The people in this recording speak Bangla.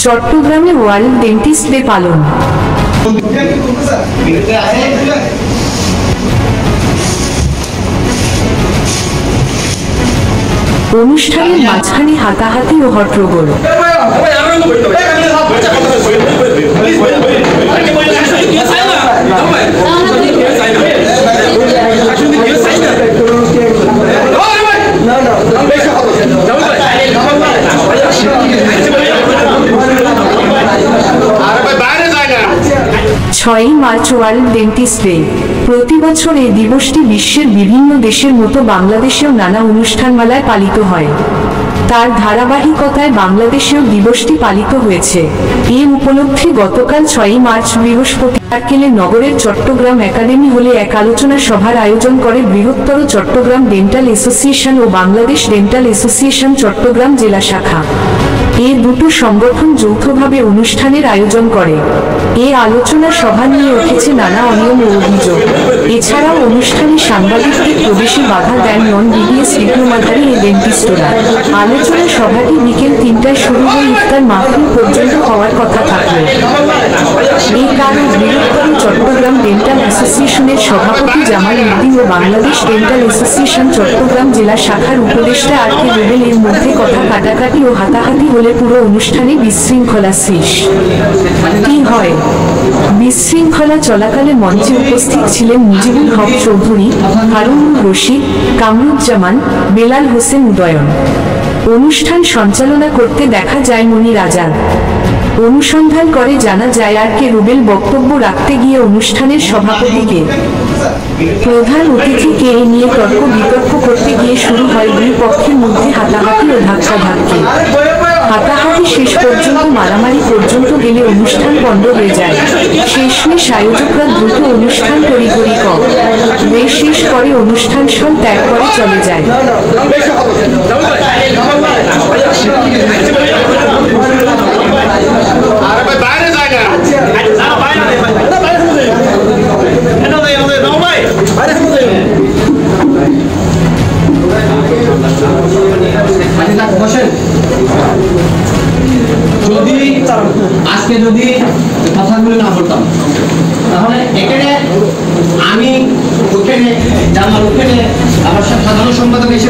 চট্টগ্রামে ওয়ার্ল্ড ডেন্টিস্ট ডে পালন। অনুষ্ঠানের মাঝখানে হাতাহাতি ও হট্টগোল। ছয়ই মার্চ ওয়ার্ল্ড ডেন্টিস্ট ডে। প্রতি বছর এই দিবসটি বিশ্বের বিভিন্ন দেশের মতো বাংলাদেশেও নানা অনুষ্ঠানমালায় পালিত হয়। তার ধারাবাহিকতায় বাংলাদেশেও দিবসটি পালিত হয়েছে। এই উপলক্ষে গতকাল 6ই মার্চ বৃহস্পতিবার নগরের চট্টগ্রাম একাডেমি হলে এক আলোচনা সভার আয়োজন করে বৃহত্তর চট্টগ্রাম ডেন্টাল অ্যাসোসিয়েশন ও বাংলাদেশ ডেন্টাল অ্যাসোসিয়েশন চট্টগ্রাম জেলা শাখা। এই দুটো সংগঠন যৌথভাবে অনুষ্ঠানের আয়োজন করে। এই আলোচনা সভা নিয়ে উঠেছে নানা অনিয়ম ও অভিযোগ। এছাড়াও অনুষ্ঠানে সাংবাদিকদের প্রবেশে বাধা দেন নন-বিবিএস ডিপ্লোমাধারী এই ডেন্টিস্টরা। আলোচনা সভাটি বিকেল 3টায় শুরু হয়ে ইফতার মাহফিল পর্যন্ত হওয়ার কথা থাকবে। এই কারণে বৃহত্তর চট্টগ্রাম ডেন্টাল অ্যাসোসিয়েশনের সভাপতি জামাল উদ্দিন ও বাংলাদেশ ডেন্টাল অ্যাসোসিয়েশন চট্টগ্রাম জেলা শাখার উপদেষ্টা আর কে রুবেল এর মধ্যে কথা কাটাকাটি ও হাতাহাতি হলে পুরো অনুষ্ঠানে বিশৃঙ্খলা সৃষ্টি হয়। বিশৃঙ্খলা চলাকালে মঞ্চে উপস্থিত ছিলেন মুজিবুল হক চৌধুরী, হারুনুর রশিদ, কামরুজ্জামান, বেলাল হোসেন উদয়ন। অনুষ্ঠান সঞ্চালনা করতে দেখা যায় মনির আজাদ। অনুসন্ধান করে জানা যায় আর কে রুবেল বক্তব্য রাখতে গিয়ে অনুষ্ঠানের সভাপতিকে প্রধান অতিথিকে এ নিয়ে তর্ক বিতর্ক করতে গিয়ে শুরু হয় দুই পক্ষের মধ্যে হাতাহাতি ও ধাক্কাধাক্কি। হাতাহাতি শেষ পর্যন্ত মারামারি পর্যন্ত গেলে অনুষ্ঠান বন্ধ হয়ে যায়। শেষমেশ আয়োজকরা দ্রুত অনুষ্ঠান তড়িঘড়ি শেষ করে অনুষ্ঠান স্থল ত্যাগ করে চলে যায়। যদি আজকে যদি কথাগুলো না বলতাম তাহলে এখানে আমি ওখানে জামাল ওখানে আমার সাধারণ সম্পাদক এসে